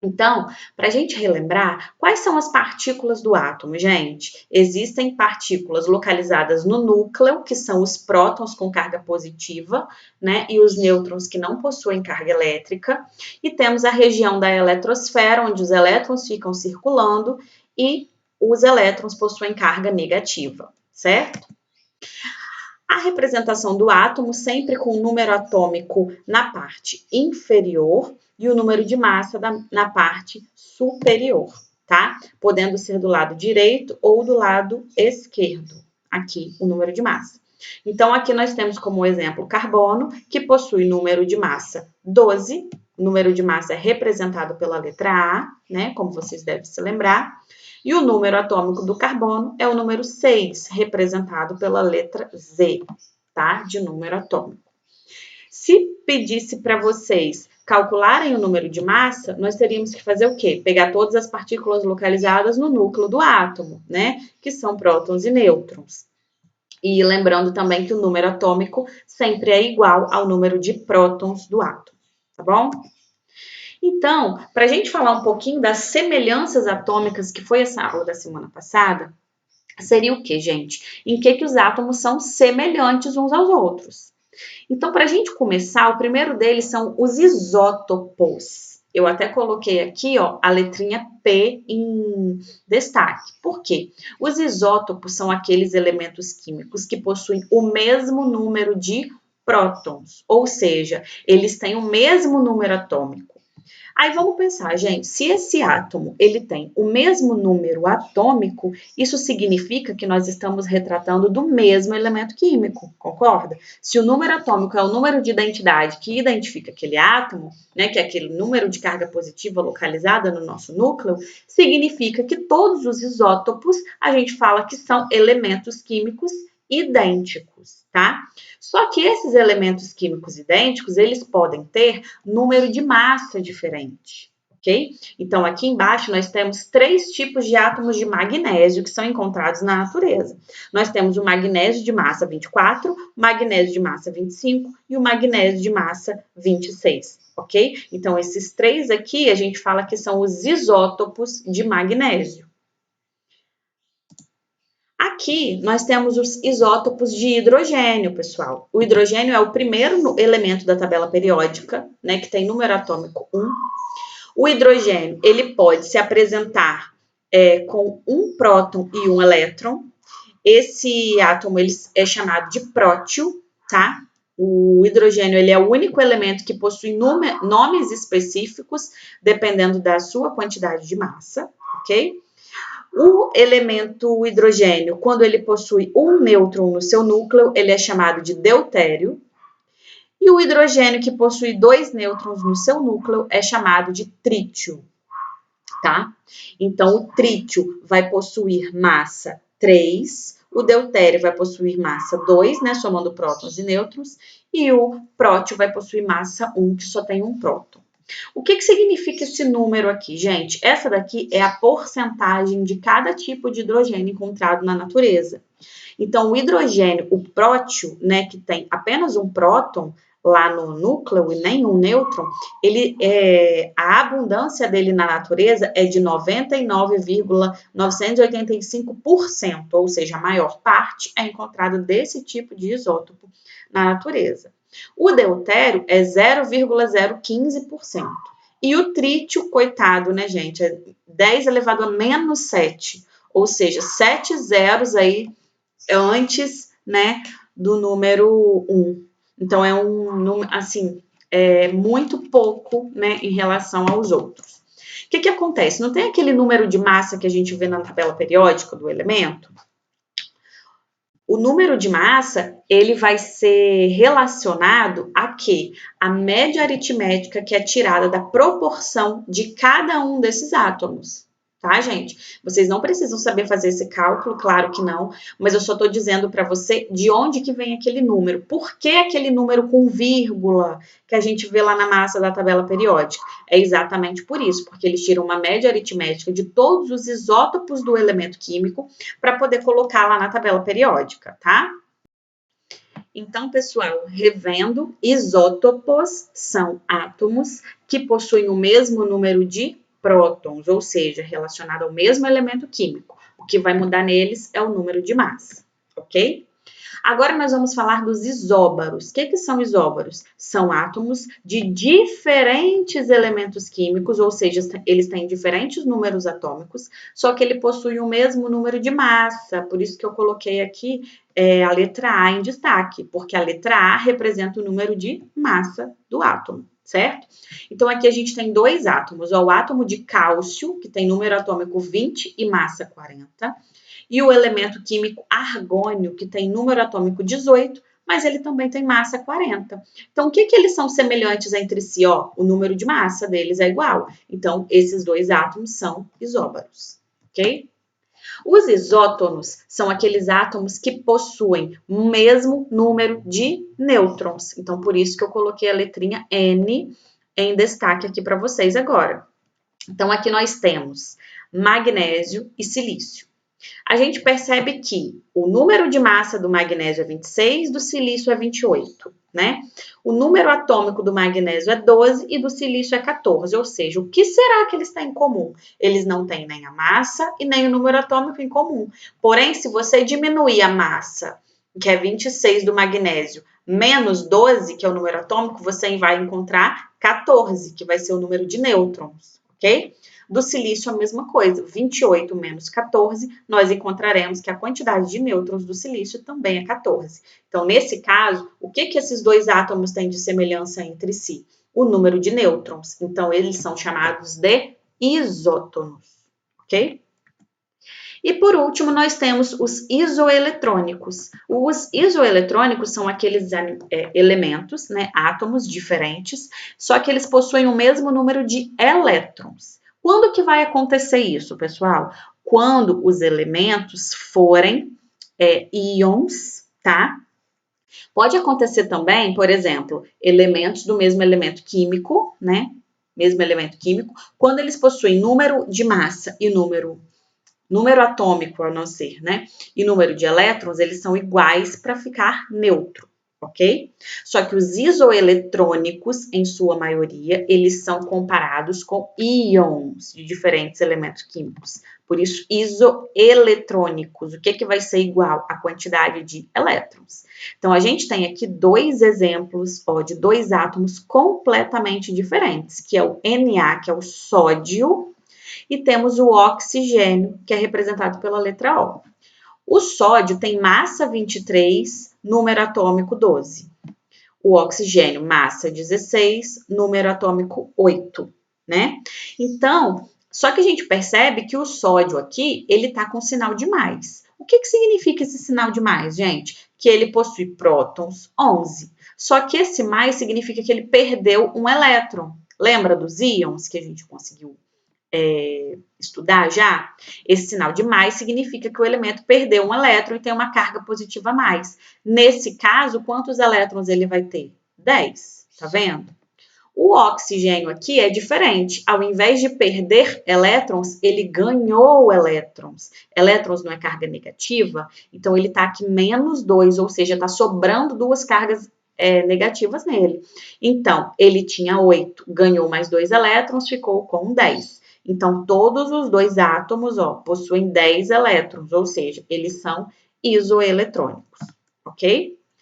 Então, para a gente relembrar, quais são as partículas do átomo, gente? Existem partículas localizadas no núcleo, que são os prótons com carga positiva, né? E os nêutrons que não possuem carga elétrica. E temos a região da eletrosfera, onde os elétrons ficam circulando e os elétrons possuem carga negativa, certo? A representação do átomo sempre com o número atômico na parte inferior e o número de massa na parte superior, tá? Podendo ser do lado direito ou do lado esquerdo, aqui o número de massa. Então, aqui nós temos como exemplo carbono, que possui número de massa 12, o número de massa é representado pela letra A, né? Como vocês devem se lembrar. E o número atômico do carbono é o número 6, representado pela letra Z, tá? De número atômico. Se pedisse para vocês calcularem o número de massa, nós teríamos que fazer o quê? Pegar todas as partículas localizadas no núcleo do átomo, né? Que são prótons e nêutrons. E lembrando também que o número atômico sempre é igual ao número de prótons do átomo, tá bom? Então, para a gente falar um pouquinho das semelhanças atômicas, que foi essa aula da semana passada, seria o que, gente? Em que os átomos são semelhantes uns aos outros. Então, para a gente começar, o primeiro deles são os isótopos. Eu até coloquei aqui, ó, a letrinha P em destaque. Por quê? Os isótopos são aqueles elementos químicos que possuem o mesmo número de prótons, ou seja, eles têm o mesmo número atômico. Aí vamos pensar, gente, se esse átomo ele tem o mesmo número atômico, isso significa que nós estamos retratando do mesmo elemento químico, concorda? Se o número atômico é o número de identidade que identifica aquele átomo, né, que é aquele número de carga positiva localizada no nosso núcleo, significa que todos os isótopos a gente fala que são elementos químicos idênticos, tá? Só que esses elementos químicos idênticos, eles podem ter número de massa diferente, ok? Então, aqui embaixo nós temos 3 tipos de átomos de magnésio que são encontrados na natureza. Nós temos o magnésio de massa 24, o magnésio de massa 25 e o magnésio de massa 26, ok? Então, esses 3 aqui a gente fala que são os isótopos de magnésio. Aqui nós temos os isótopos de hidrogênio, pessoal. O hidrogênio é o primeiro elemento da tabela periódica, né, que tem número atômico 1. O hidrogênio, ele pode se apresentar com um próton e um elétron. Esse átomo ele é chamado de prótio, tá? O hidrogênio ele é o único elemento que possui nomes específicos, dependendo da sua quantidade de massa, ok? O elemento hidrogênio, quando ele possui um nêutron no seu núcleo, ele é chamado de deutério. E o hidrogênio que possui 2 nêutrons no seu núcleo é chamado de trítio, tá? Então, o trítio vai possuir massa 3, o deutério vai possuir massa 2, né, somando prótons e nêutrons, e o prótio vai possuir massa 1, que só tem um próton. O que significa esse número aqui, gente? Essa daqui é a porcentagem de cada tipo de hidrogênio encontrado na natureza. Então, o hidrogênio, o prótio, né, que tem apenas um próton lá no núcleo e nenhum nêutron, a abundância dele na natureza é de 99,985%, ou seja, a maior parte é encontrada desse tipo de isótopo na natureza. O deutério é 0,015%. E o trítio, coitado, né, gente, é 10 elevado a menos 7, ou seja, 7 zeros aí antes, né, do número 1. Então, é um número, assim, muito pouco, né, em relação aos outros. O que acontece? Não tem aquele número de massa que a gente vê na tabela periódica do elemento? O número de massa, ele vai ser relacionado a quê? A média aritmética que é tirada da proporção de cada um desses átomos, tá, gente? Vocês não precisam saber fazer esse cálculo, claro que não, mas eu só estou dizendo para você de onde que vem aquele número. Por que aquele número com vírgula que a gente vê lá na massa da tabela periódica? É exatamente por isso, porque eles tiram uma média aritmética de todos os isótopos do elemento químico para poder colocar lá na tabela periódica, tá? Então, pessoal, revendo, isótopos são átomos que possuem o mesmo número de prótons, ou seja, relacionado ao mesmo elemento químico. O que vai mudar neles é o número de massa, ok? Agora nós vamos falar dos isóbaros. O que são isóbaros? São átomos de diferentes elementos químicos, ou seja, eles têm diferentes números atômicos, só que ele possui o mesmo número de massa. Por isso que eu coloquei aqui a letra A em destaque, porque a letra A representa o número de massa do átomo, certo? Então aqui a gente tem dois átomos, ó, o átomo de cálcio, que tem número atômico 20 e massa 40, e o elemento químico argônio, que tem número atômico 18, mas ele também tem massa 40. Então, o que eles são semelhantes entre si? Ó, o número de massa deles é igual. Então, esses dois átomos são isóbaros, ok? Os isótonos são aqueles átomos que possuem o mesmo número de nêutrons. Então, por isso que eu coloquei a letrinha N em destaque aqui para vocês agora. Então, aqui nós temos magnésio e silício. A gente percebe que o número de massa do magnésio é 26, do silício é 28, né? O número atômico do magnésio é 12 e do silício é 14, ou seja, o que será que eles têm em comum? Eles não têm nem a massa e nem o número atômico em comum. Porém, se você diminuir a massa, que é 26 do magnésio, menos 12, que é o número atômico, você vai encontrar 14, que vai ser o número de nêutrons, ok? Do silício, a mesma coisa, 28 menos 14, nós encontraremos que a quantidade de nêutrons do silício também é 14. Então, nesse caso, o que esses dois átomos têm de semelhança entre si? O número de nêutrons. Então, eles são chamados de isótonos, ok? E por último, nós temos os isoeletrônicos. Os isoeletrônicos são aqueles elementos, né, átomos diferentes, só que eles possuem o mesmo número de elétrons. Quando que vai acontecer isso, pessoal? Quando os elementos forem íons, tá? Pode acontecer também, por exemplo, elementos do mesmo elemento químico, né? Mesmo elemento químico, quando eles possuem número de massa e número atômico, a não ser, né? E número de elétrons, eles são iguais para ficar neutro, ok? Só que os isoeletrônicos, em sua maioria, eles são comparados com íons de diferentes elementos químicos. Por isso, isoeletrônicos. O que vai ser igual? A quantidade de elétrons. Então, a gente tem aqui dois exemplos de dois átomos completamente diferentes, que é o Na, que é o sódio, e temos o oxigênio, que é representado pela letra O. O sódio tem massa 23, número atômico 12. O oxigênio, massa 16, número atômico 8, né? Então, só que a gente percebe que o sódio aqui, ele tá com sinal de mais. O que significa esse sinal de mais, gente? Que ele possui prótons 11. Só que esse mais significa que ele perdeu um elétron. Lembra dos íons que a gente conseguiu estudar já? Esse sinal de mais significa que o elemento perdeu um elétron e tem uma carga positiva a mais. Nesse caso, quantos elétrons ele vai ter? 10, tá vendo? O oxigênio aqui é diferente. Ao invés de perder elétrons, ele ganhou elétrons. Elétrons não é carga negativa, então ele tá aqui menos 2, ou seja, tá sobrando duas cargas negativas nele. Então, ele tinha 8, ganhou mais 2 elétrons, ficou com 10. Então, todos os dois átomos, possuem 10 elétrons, ou seja, eles são isoeletrônicos, ok?